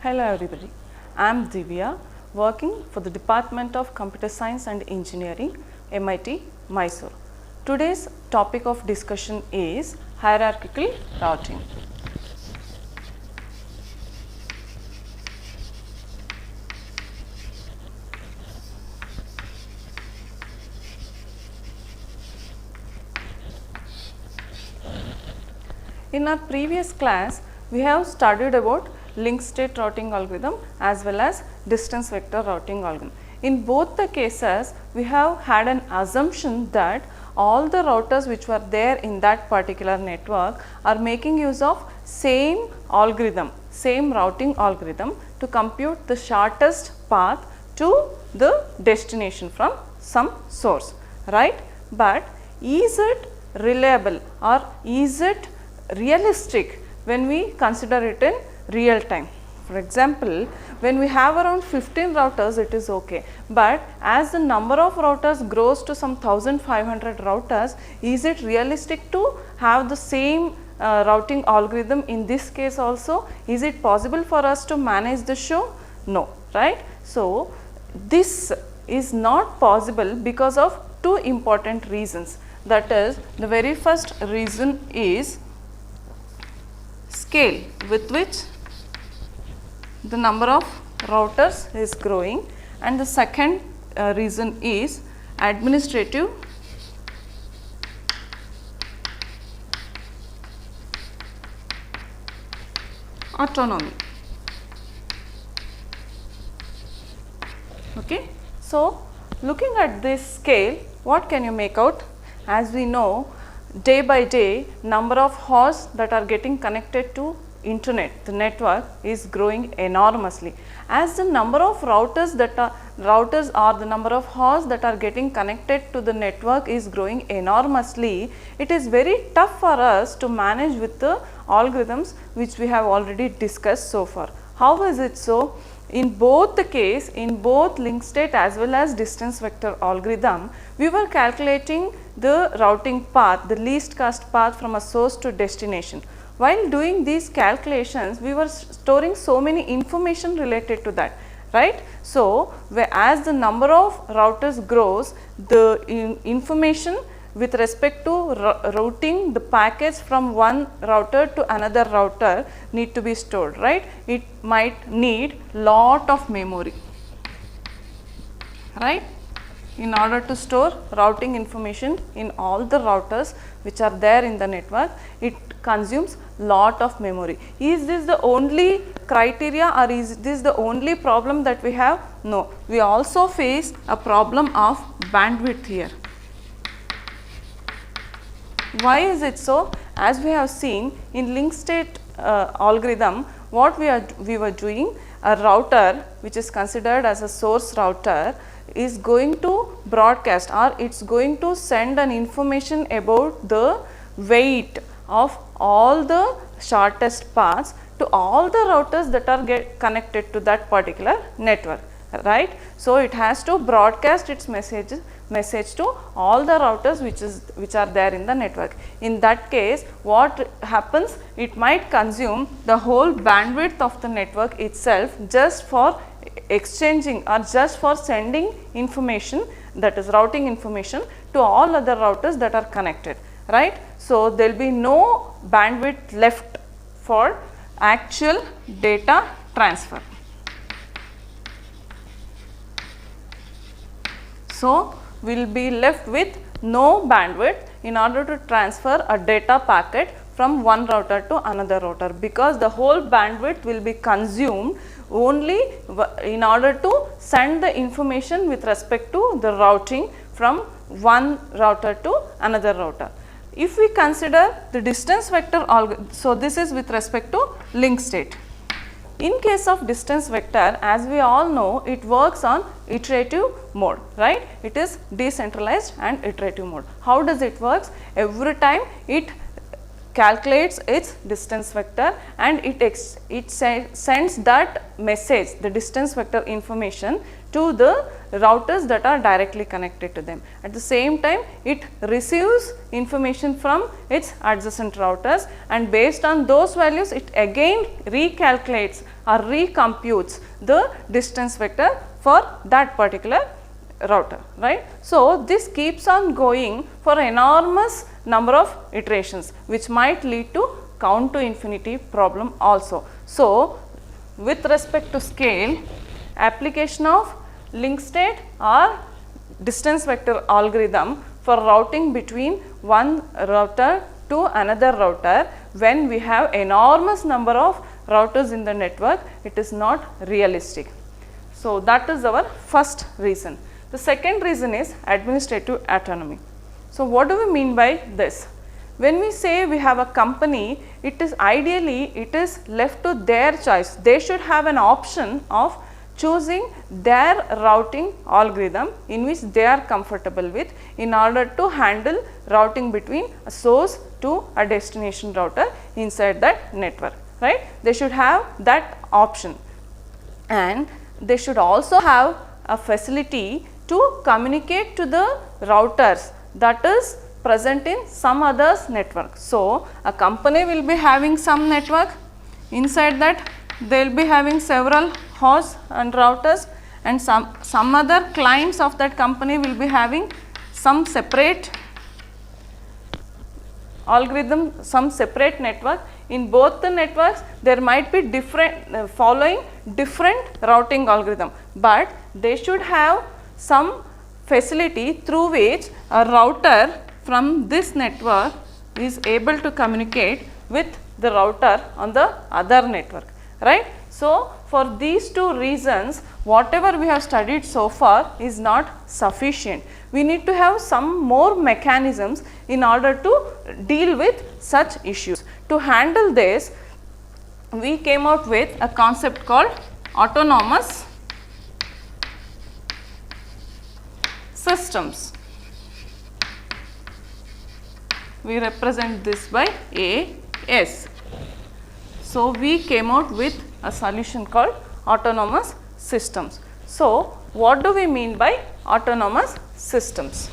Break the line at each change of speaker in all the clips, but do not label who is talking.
Hello everybody, I am Divya, working for the Department of Computer Science and Engineering, MIT, Mysore. Today's topic of discussion is hierarchical routing. In our previous class, we have studied about linked state routing algorithm as well as distance vector routing algorithm. In both the cases, we have had an assumption that all the routers which were there in that particular network are making use of same algorithm, same routing algorithm to compute the shortest path to the destination from some source, right? But is it reliable or is it realistic when we consider it in real time? For example, when we have around 15 routers, it is okay, but as the number of routers grows to some 1500 routers, is it realistic to have the same routing algorithm in this case also? Is it possible for us to manage the show? No, right? So, this is not possible because of two important reasons. That is, the very first reason is scale with which the number of routers is growing, and the second reason is administrative autonomy. Okay. So, looking at this scale, what can you make out? As we know, day by day number of hosts that are getting connected to internet, the network is growing enormously. As the number of routers or the number of hosts that are getting connected to the network is growing enormously, it is very tough for us to manage with the algorithms which we have already discussed so far. How is it so? In both the case, in both linked state as well as distance vector algorithm, we were calculating the routing path, the least cost path from a source to destination. While doing these calculations, we were storing so many information related to that, right? So, as the number of routers grows, the information with respect to routing the packets from one router to another router need to be stored, right? It might need lot of memory, right? In order to store routing information in all the routers which are there in the network, it consumes lot of memory. Is this the only criteria or is this the only problem that we have? No, we also face a problem of bandwidth here. Why is it so? As we have seen in linked state algorithm, what we were doing, a router which is considered as a source router is going to broadcast or it is going to send an information about the weight of all the shortest paths to all the routers that are connected to that particular network, right? So, it has to broadcast its message to all the routers which are there in the network. In that case, what happens? It might consume the whole bandwidth of the network itself just for exchanging or just for sending information, that is routing information, to all other routers that are connected, right? So, there will be no bandwidth left for actual data transfer. So, we will be left with no bandwidth in order to transfer a data packet from one router to another router, because the whole bandwidth will be consumed only in order to send the information with respect to the routing from one router to another router. If we consider the distance vector algorithm, so this is with respect to linked state. In case of distance vector, as we all know, it works on iterative mode, right? It is decentralized and iterative mode. How does it work? Every time it calculates its distance vector and it sends that message, the distance vector information, to to the routers that are directly connected to them. At the same time, it receives information from its adjacent routers, and based on those values it again recalculates or recomputes the distance vector for that particular router, right. So, this keeps on going for enormous number of iterations, which might lead to count to infinity problem also. So, with respect to scale, application of link state or distance vector algorithm for routing between one router to another router when we have enormous number of routers in the network, it is not realistic. So, that is our first reason. The second reason is administrative autonomy. So, what do we mean by this? When we say we have a company, it is ideally it is left to their choice. They should have an option of choosing their routing algorithm in which they are comfortable with in order to handle routing between a source to a destination router inside that network, right. They should have that option, and they should also have a facility to communicate to the routers that is present in some others network. So, a company will be having some network, inside that they will be having several hosts and routers, and some other clients of that company will be having some separate algorithm, some separate network. In both the networks there might be different following different routing algorithm, but they should have some facility through which a router from this network is able to communicate with the router on the other network, right. So, for these two reasons, whatever we have studied so far is not sufficient. We need to have some more mechanisms in order to deal with such issues. To handle this, we came out with a concept called autonomous systems. We represent this by AS. So, we came out with a solution called autonomous systems. So, what do we mean by autonomous systems?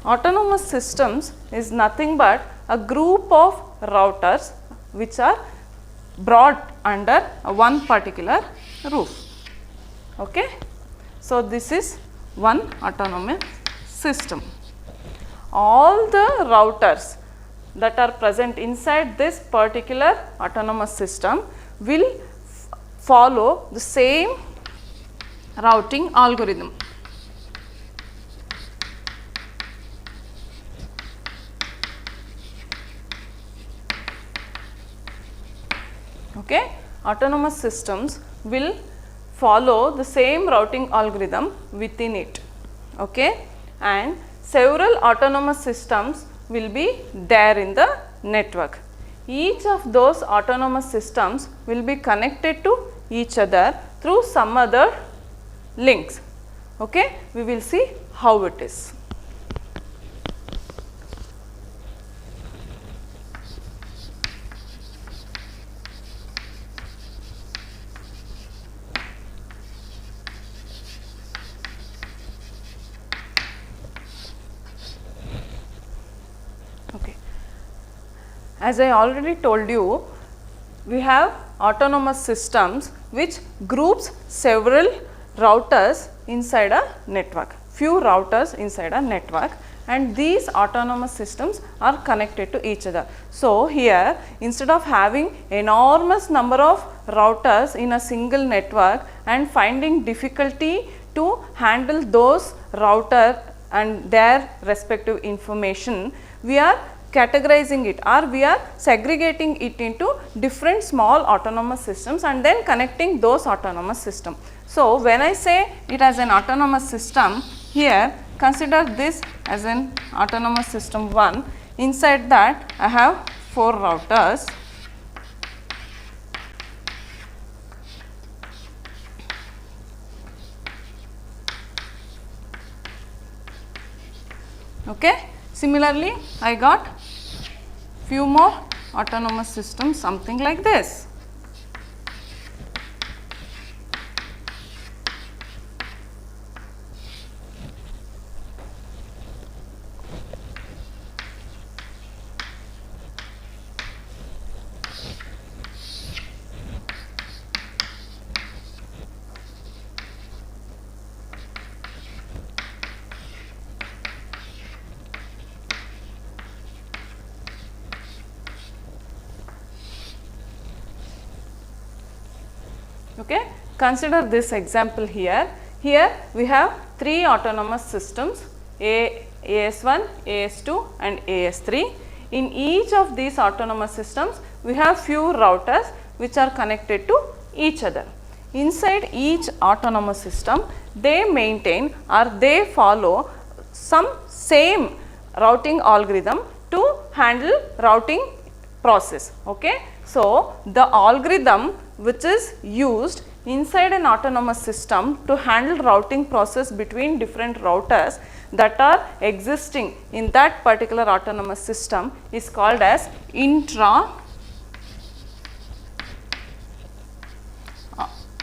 Autonomous systems is nothing but a group of routers which are brought under one particular roof. Okay? So, this is one autonomous system. All the routers that are present inside this particular autonomous system will follow the same routing algorithm. Okay? Autonomous systems will follow the same routing algorithm within it. Okay? And several autonomous systems will be there in the network. Each of those autonomous systems will be connected to each other through some other links. Okay? We will see how it is. As I already told you, we have autonomous systems which groups several routers inside a network, few routers inside a network, and these autonomous systems are connected to each other. So, here instead of having enormous number of routers in a single network and finding difficulty to handle those routers and their respective information, we are categorizing it, or we are segregating it into different small autonomous systems and then connecting those autonomous systems. So, when I say it as an autonomous system, here consider this as an autonomous system 1. Inside that I have 4 routers. Okay. Similarly, I got few more autonomous systems, something like this. Okay. Consider this example here. Here we have 3 autonomous systems AS1, AS2 and AS3. In each of these autonomous systems, we have few routers which are connected to each other. Inside each autonomous system, they maintain or they follow some same routing algorithm to handle routing process. Okay. So, the algorithm which is used inside an autonomous system to handle routing process between different routers that are existing in that particular autonomous system is called as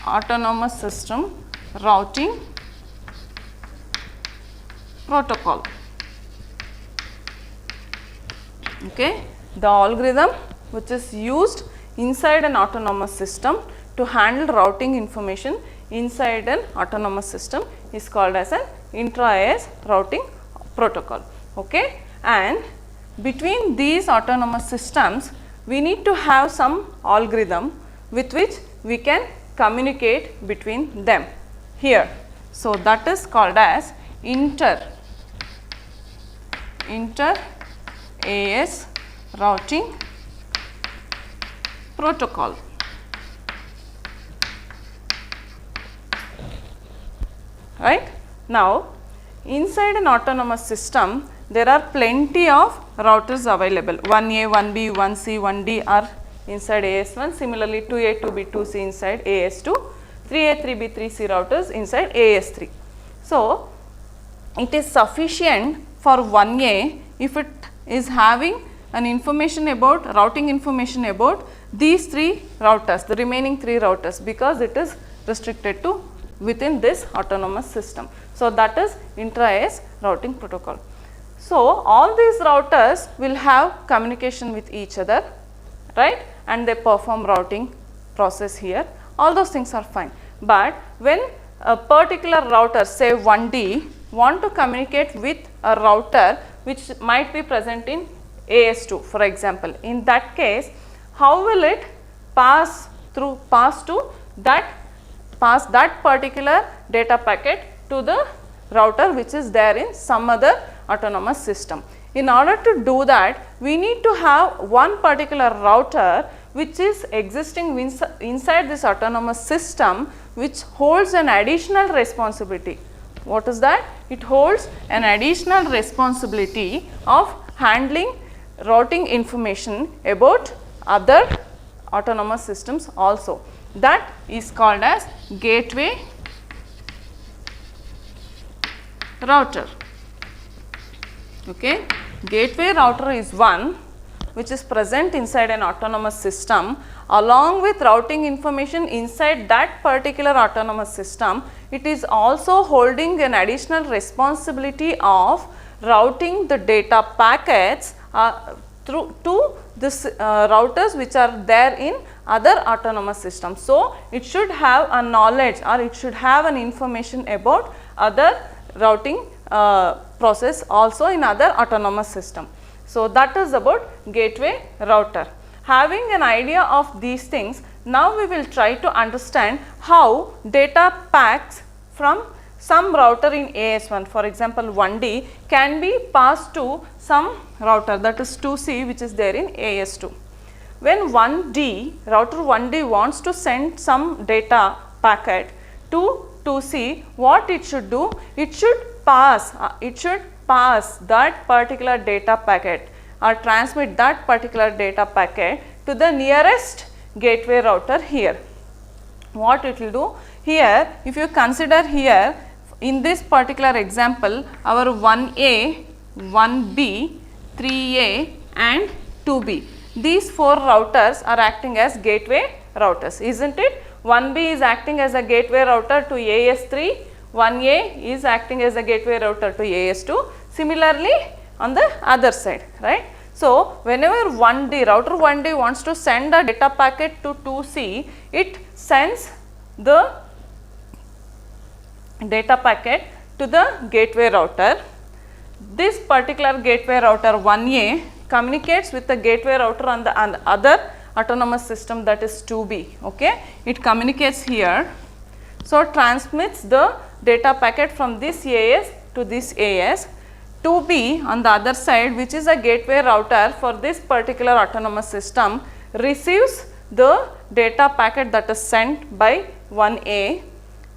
autonomous system routing protocol. Okay. The algorithm which is used inside an autonomous system to handle routing information inside an autonomous system is called as an intra-AS routing protocol. Okay. And between these autonomous systems, we need to have some algorithm with which we can communicate between them here. So, that is called as inter-AS routing protocol. Right. Now, inside an autonomous system, there are plenty of routers available. 1A, 1B, 1C, 1D are inside AS1, similarly 2A, 2B, 2C inside AS2, 3A, 3B, 3C routers inside AS3. So, it is sufficient for 1A if it is having an information about routing information about these 3 routers, the remaining 3 routers, because it is restricted to within this autonomous system. So, that is intra-AS routing protocol. So, all these routers will have communication with each other, right, and they perform routing process here, all those things are fine. But when a particular router, say 1D, want to communicate with a router which might be present in AS2 for example, in that case, how will it pass that particular data packet to the router which is there in some other autonomous system. In order to do that, we need to have one particular router which is existing inside this autonomous system, which holds an additional responsibility. What is that? It holds an additional responsibility of handling routing information about other autonomous systems also. That is called as gateway router. Okay. Gateway router is one which is present inside an autonomous system. Along with routing information inside that particular autonomous system, it is also holding an additional responsibility of routing the data packets through to this routers which are there in other autonomous systems. So, it should have a knowledge or it should have an information about other routing process also in other autonomous system. So, that is about gateway router. Having an idea of these things, now we will try to understand how data packs from some router in AS1, for example 1D, can be passed to some router, that is 2C, which is there in AS2. When router 1D wants to send some data packet to 2C, what it should do? It should pass that particular data packet or transmit that particular data packet to the nearest gateway router here. What it will do? Here, if you consider here in this particular example, our 1A, 1B, 3A and 2B. These 4 routers are acting as gateway routers, isn't it? 1B is acting as a gateway router to AS3, 1A is acting as a gateway router to AS2, similarly on the other side, right. So, whenever router 1D wants to send a data packet to 2C, it sends the data packet to the gateway router. This particular gateway router 1A communicates with the gateway router on the other autonomous system, that is 2B. Okay, it communicates here. So, transmits the data packet from this AS to this AS. 2B on the other side, which is a gateway router for this particular autonomous system, receives the data packet that is sent by 1A,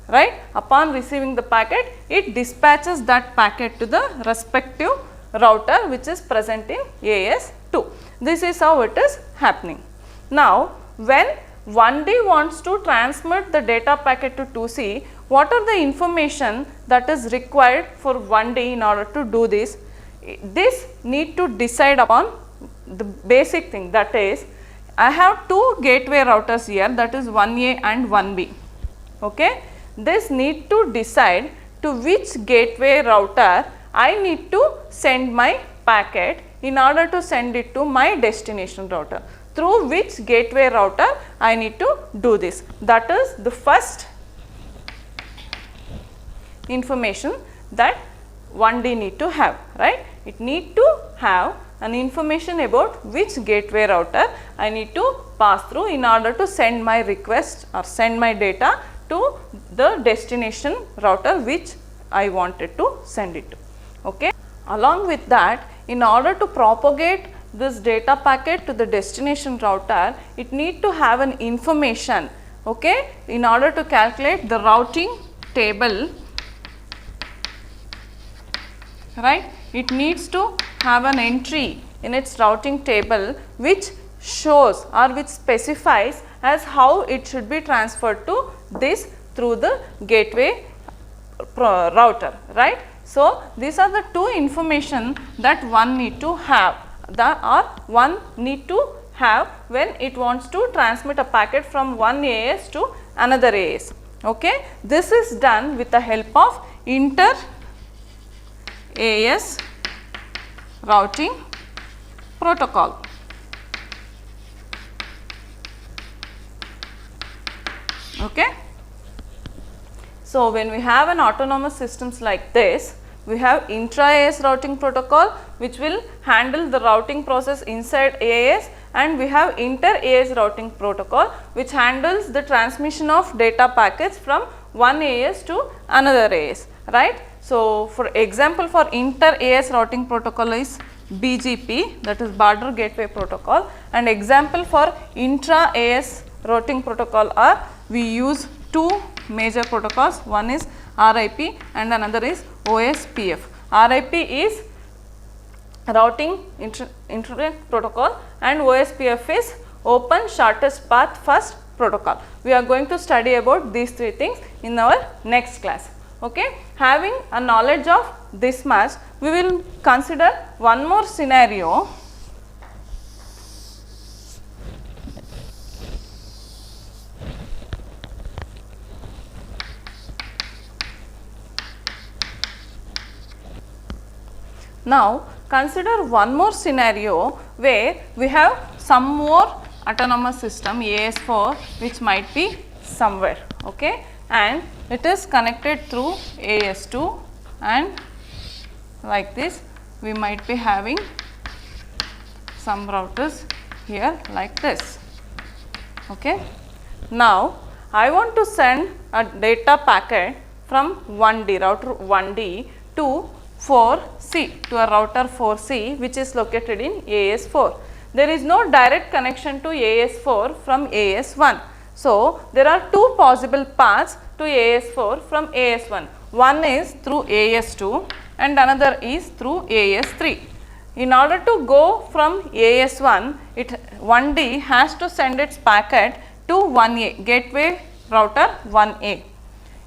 right. Upon receiving the packet, it dispatches that packet to the respective router which is present in AS2. This is how it is happening. Now, when 1D wants to transmit the data packet to 2C, what are the information that is required for 1D in order to do this? This need to decide upon the basic thing, that is, I have two gateway routers here, that is 1A and 1B. Okay. This need to decide to which gateway router I need to send my packet in order to send it to my destination router. Through which gateway router I need to do this. That is the first information that 1D need to have, right. It need to have an information about which gateway router I need to pass through in order to send my request or send my data to the destination router which I wanted to send it to. Okay. Along with that, in order to propagate this data packet to the destination router, it need to have an information, okay, in order to calculate the routing table, right. It needs to have an entry in its routing table which shows or which specifies as how it should be transferred to this through the gateway router, right. So, these are the two information that one need to have, one need to have when it wants to transmit a packet from one AS to another AS. Okay. This is done with the help of inter AS routing protocol. Okay. So, when we have an autonomous systems like this, we have intra-AS routing protocol which will handle the routing process inside AS, and we have inter-AS routing protocol which handles the transmission of data packets from one AS to another AS, right. So, for example, for inter-AS routing protocol is BGP, that is Border Gateway Protocol, and example for intra-AS routing protocol are, we use two major protocols, one is RIP and another is OSPF. RIP is routing internet protocol and OSPF is open shortest path first protocol. We are going to study about these three things in our next class. Okay. Having a knowledge of this much, we will consider one more scenario. Now, consider one more scenario where we have some more autonomous system AS4 which might be somewhere, okay, and it is connected through AS2, and like this we might be having some routers here like this. Okay. Now, I want to send a data packet from 1D, router 1D to 4C, to a router 4C which is located in AS4. There is no direct connection to AS4 from AS1. So, there are two possible paths to AS4 from AS1. One is through AS2 and another is through AS3. In order to go from AS1, 1D has to send its packet to 1A, gateway router 1A.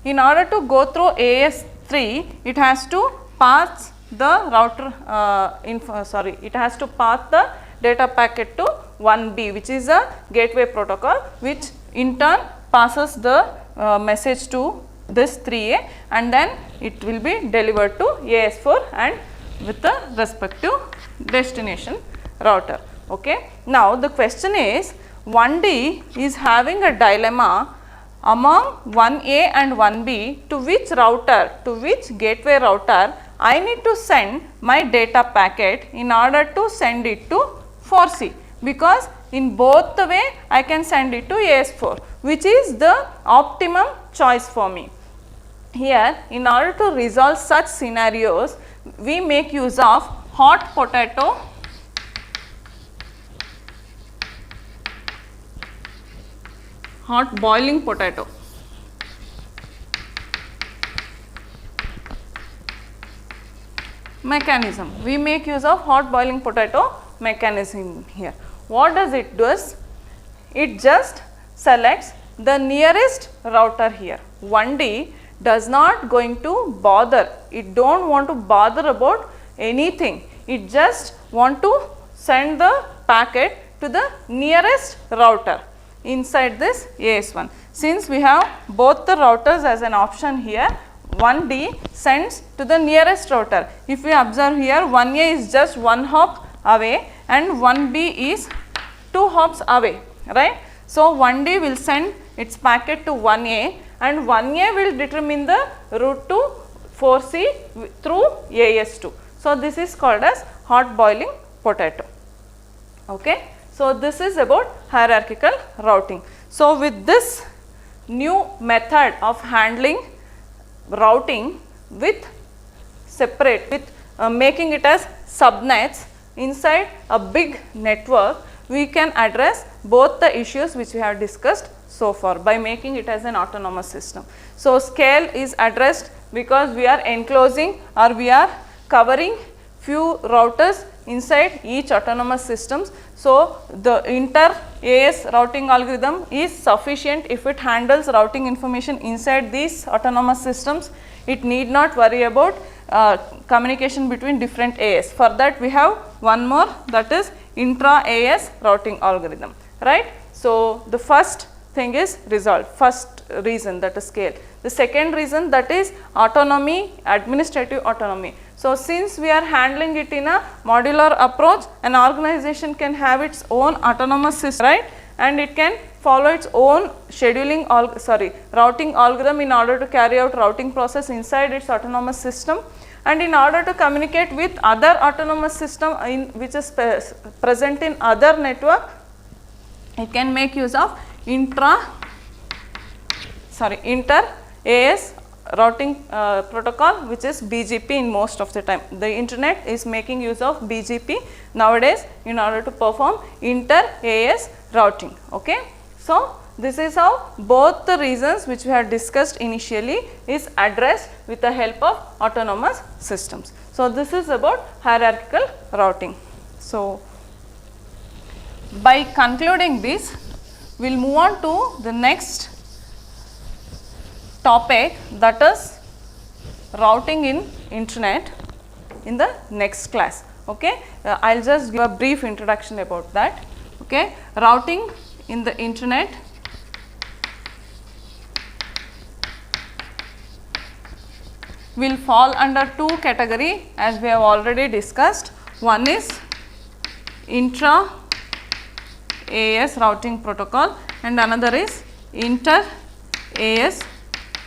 In order to go through AS3, it has to pass the router it has to pass the data packet to 1B, which is a gateway protocol, which in turn passes the message to this 3A, and then it will be delivered to AS4 and with the respective destination router. Okay. Now, the question is, 1D is having a dilemma among 1A and 1B, to which router, to which gateway router I need to send my data packet in order to send it to 4C, because in both the way I can send it to AS4, which is the optimum choice for me. Here, in order to resolve such scenarios, we make use of hot potato hot boiling potato. Mechanism. We make use of hot boiling potato mechanism here. What does it do? It just selects the nearest router here. 1D does not going to bother. It don't want to bother about anything. It just want to send the packet to the nearest router inside this AS1. Since we have both the routers as an option here, 1D sends to the nearest router. If we observe here, 1A is just 1 hop away and 1B is 2 hops away, right. So, 1D will send its packet to 1A and 1A will determine the route to 4C through AS2. So, this is called as hot boiling potato. Okay. So, this is about hierarchical routing. So, with this new method of handling routing with separate with making it as subnets inside a big network, we can address both the issues which we have discussed so far by making it as an autonomous system. So, scale is addressed because we are enclosing or we are covering few routers inside each autonomous systems. So, the inter AS routing algorithm is sufficient if it handles routing information inside these autonomous systems. It need not worry about communication between different AS. For that we have one more, that is intra AS routing algorithm, right. So, the first thing is resolved, first reason, that is scale. The second reason, that is autonomy, administrative autonomy. So, since we are handling it in a modular approach, an organization can have its own autonomous system, right, and it can follow its own scheduling routing algorithm in order to carry out routing process inside its autonomous system, and in order to communicate with other autonomous system which is present in other network, it can make use of inter AS routing protocol, which is BGP in most of the time. The internet is making use of BGP nowadays in order to perform inter AS routing. Okay. So, this is how both the reasons which we have discussed initially is addressed with the help of autonomous systems. So, this is about hierarchical routing. So, by concluding this, we will move on to the next topic, that is routing in internet, in the next class. Okay. I will just give a brief introduction about that. Okay. Routing in the internet will fall under two categories as we have already discussed. One is intra AS routing protocol and another is inter AS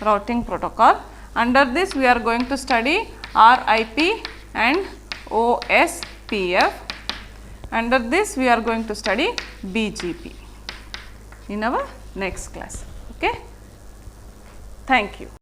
routing protocol. Under this we are going to study RIP and OSPF. Under this we are going to study BGP in our next class. Okay. Thank you.